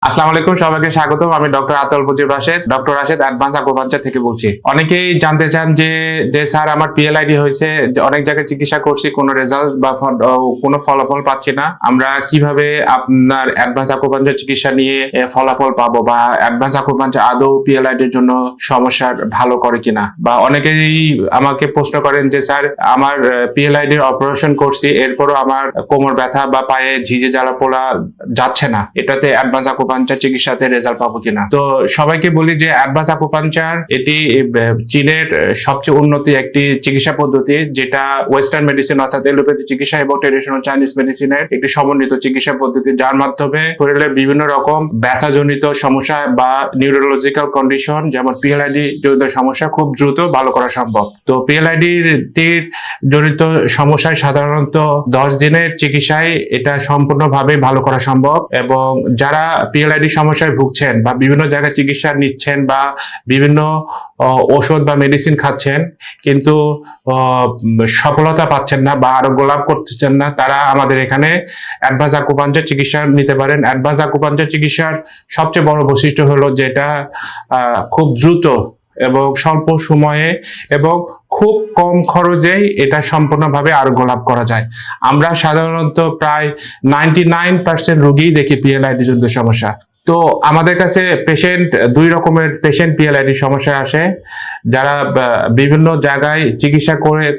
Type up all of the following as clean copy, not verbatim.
আসসালামু আলাইকুম, সবাইকে স্বাগতম। আমি doctor Ataul Kabir Rashed, doctor Rashed advance acupuncture থেকে বলছি। অনেকেই জানতে চান যে স্যার আমার পিএলআইডি হয়েছে, অনেক জায়গায় চিকিৎসা করছি, কোনো রেজাল্ট বা কোনো ফলাফল পাচ্ছি না। আমরা কিভাবে আপনার অ্যাডভান্স আকুপাঞ্চার চিকিৎসা নিয়ে ফলাফল পাবো, বা অ্যাডভান্স আকুপাঞ্চার আদৌ পিএলআইডির জন্য সমস্যার ভালো করে কিনা। বা অনেকেই আমাকে প্রশ্ন করেন যে স্যার আমার পিএলআইডির অপারেশন করছি, এরপরও আমার কোমর ব্যথা বা পায়ে ঝিঝে জ্বালা পোড়া যাচ্ছে না, এটাতে অ্যাডভান্স আকুপাঞ্চার চিকিৎসাতে রেজাল্ট পাবো কিনা। তো সবাইকে বলি যে অ্যাডভান্স আকুপাঞ্চার এটি চীনের সবচেয়ে উন্নত একটি চিকিৎসা পদ্ধতি, যেটা ওয়েস্টার্ন মেডিসিন অর্থাৎ এলোপ্যাথি চিকিৎসা এবং ট্রেডিশনাল চাইনিজ মেডিসিনের একটি সমন্বিত চিকিৎসা পদ্ধতি, যার মাধ্যমে শরীরের বিভিন্ন রকম ব্যথাজনিত সমস্যা বা নিউরোলজিক্যাল কন্ডিশন যেমন পিএলআইডি জনিত সমস্যা খুব দ্রুত ভালো করা সম্ভব। তো পিএলআইডি জনিত সমস্যায় সাধারণত 10 দিনের চিকিৎসায় এটা সম্পূর্ণভাবে ভালো করা সম্ভব। এবং যারা পিএলআইডি সমস্যায় ভুগছেন বা বিভিন্ন জায়গায় চিকিৎসা নিচ্ছেন বা বিভিন্ন ওষুধ বা মেডিসিন খাচ্ছেন কিন্তু সফলতা পাচ্ছেন না বা আরোগ্য লাভ করতেছেন না, তারা আমাদের এখানে অ্যাডভান্স আকুপাঞ্চার চিকিৎসা নিতে পারেন। অ্যাডভান্স আকুপাঞ্চার চিকিৎসার সবচেয়ে বড় বৈশিষ্ট্য হলো যেটা খুব দ্রুত এবং স্বল্প সময়ে এবং খুব কম খরচেই এটা সম্পূর্ণভাবে আরোগ্য লাভ করা যায়। আমরা সাধারণত প্রায় 99% রোগী দেখি পিএলআইডি জনিত সমস্যা। তো আমাদের কাছে দুই রকমের পেশেন্ট পিএলআইডি সমস্যা আসে। যারা বিভিন্ন জায়গায় চিকিৎসা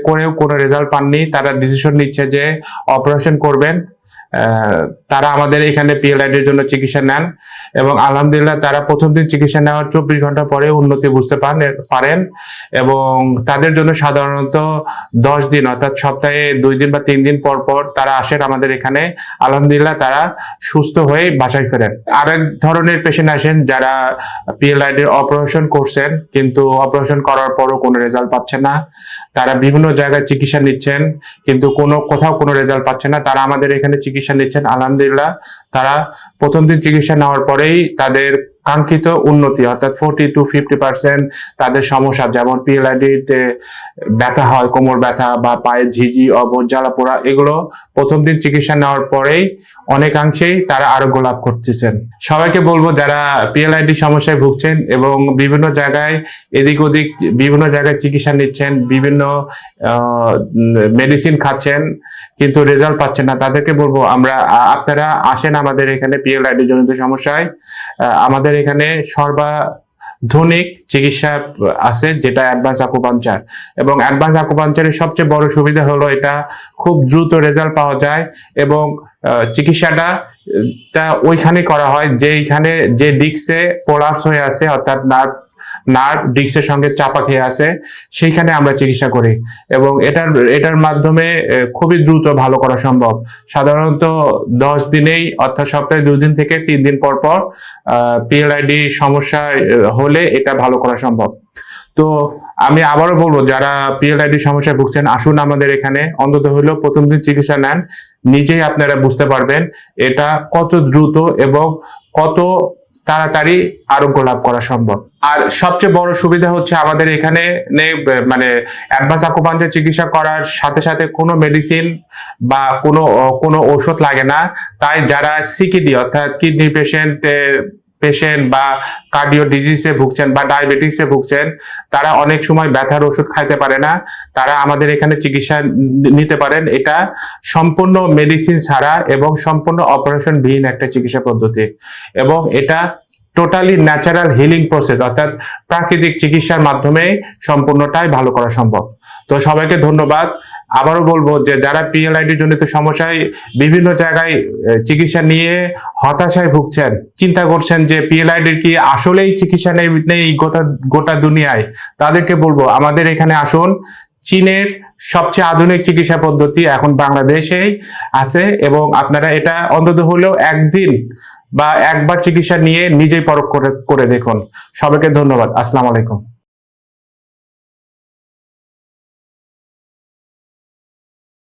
করেও কোনো রেজাল্ট পাননি, তারা ডিসিশন নিচ্ছে যে অপারেশন করবেন। তারা আমাদের এখানে পিএলআইডির জন্য চিকিৎসা নেন এবং আলহামদুলিল্লাহ তারা প্রথম দিন চিকিৎসা নেওয়ার 24 ঘন্টা পরে উন্নতি বুঝতে পারেন। এবং তাদের জন্য সাধারণত 10 দিন অর্থাৎ সপ্তাহে 2 দিন বা 3 দিন পর পর তারা আসেন আমাদের এখানে। আলহামদুলিল্লাহ তারা সুস্থ হয়ে বাসায় ফেরেন। আরেক ধরনের পেশেন্ট আসেন যারা পিএলআইডির অপারেশন করছেন কিন্তু অপারেশন করার পরও কোনো রেজাল্ট পাচ্ছেন না। তারা বিভিন্ন জায়গায় চিকিৎসা নিচ্ছেন কিন্তু কোথাও কোনো রেজাল্ট পাচ্ছেন না। তারা আমাদের এখানে চিকিৎসা নিচ্ছেন। আলহামদুলিল্লাহ তারা প্রথম দিন চিকিৎসা নেওয়ার পরেই তাদের কাঙ্ক্ষিত উন্নতি অর্থাৎ 40 to 50% তাদের সমস্যা, যেমন পিএলআইডিতে ব্যথা হয়, কোমর ব্যথা বা পায়ে ঝিঝি অবশ জ্বালা পোড়া, এগুলো প্রথম দিন চিকিৎসা নেওয়ার পরেই অনেকাংশেই তারা আরোগ্য লাভ করতেছেন। সবাইকে বলবো যারা পিএলআইডি সমস্যায় ভুগছেন এবং বিভিন্ন জায়গায় এদিক ওদিক বিভিন্ন জায়গায় চিকিৎসা নিচ্ছেন, বিভিন্ন মেডিসিন খাচ্ছেন কিন্তু রেজাল্ট পাচ্ছেন না, তাদেরকে বলবো আপনারা আসেন আমাদের এখানে পিএলআইডি জনিত সমস্যায়। আমাদের এখানে সর্বাধুনিক চিকিৎসা আছে যেটা অ্যাডভান্স আকুপাঞ্চার। এবং অ্যাডভান্স আকুপাঞ্চারের সবচেয়ে বড় সুবিধা হলো এটা খুব দ্রুত রেজাল্ট পাওয়া যায় এবং চিকিৎসাটা ওইখানে করা হয় যেইখানে যে ডিস্কে প্রলাপস হয়ে আছে অর্থাৎ নার্ভ ডিস্কের সঙ্গে চাপা খেয়ে আছে, সেইখানে আমরা চিকিৎসা করি এবং এটার মাধ্যমে খুবই দ্রুত ভালো করা সম্ভব। সাধারণত 10 দিনেই অর্থাৎ সপ্তাহে 2 দিন থেকে 3 দিন পর পর পিএলআইডি সমস্যা হলে এটা ভালো করা সম্ভব। তো আমি আবারও বলবো যারা পিএলআইডি সমস্যায় ভুগছেন আসুন আমাদের এখানে, অন্তত হলেও প্রথম দিন চিকিৎসা নেন, নিজেই আপনারা বুঝতে পারবেন এটা কত দ্রুত এবং কত তাড়াতাড়ি আরোগ্য লাভ করা সম্ভব। আর সবচেয়ে বড় সুবিধা হচ্ছে আমাদের এখানে মানে অ্যাডভান্স আকুপাঞ্চার চিকিৎসা করার সাথে সাথে কোনো মেডিসিন বা কোনো ওষুধ লাগে না। তাই যারা সিকিডি অর্থাৎ কিডনি পেশেন্ট বা কার্ডিও ডিজিজে ভুগছেন বা ডায়াবেটিসে ভুগছেন, তারা অনেক সময় ব্যথার ওষুধ খাইতে পারে না, তারা আমাদের এখানে চিকিৎসা নিতে পারেন। এটা সম্পূর্ণ মেডিসিন ছাড়া এবং সম্পূর্ণ অপারেশন বিহীন একটা চিকিৎসা পদ্ধতি এবং এটা টোটালি ন্যাচারাল হিলিং প্রসেস অর্থাৎ প্রাকৃতিক চিকিৎসার মাধ্যমে সম্পূর্ণটাই ভালো করা সম্ভব। তো সবাইকে ধন্যবাদ। আবারও বলবো যে যারা পিএলআইডি জনিত সমস্যায় বিভিন্ন জায়গায় চিকিৎসা নিয়ে হতাশায় ভুগছেন, চিন্তা করছেন যে পিএলআইডির কি আসলেই চিকিৎসা নেই গোটা দুনিয়ায়, তাদেরকে বলবো আমাদের এখানে আসুন। চীনের সবচেয়ে আধুনিক চিকিৎসা পদ্ধতি এখন বাংলাদেশেই আছে এবং আপনারা এটা অন্তত হলেও একদিন বা একবার চিকিৎসা নিয়ে নিজেই পরখ করে দেখুন। সবাইকে ধন্যবাদ। আসসালামু আলাইকুম।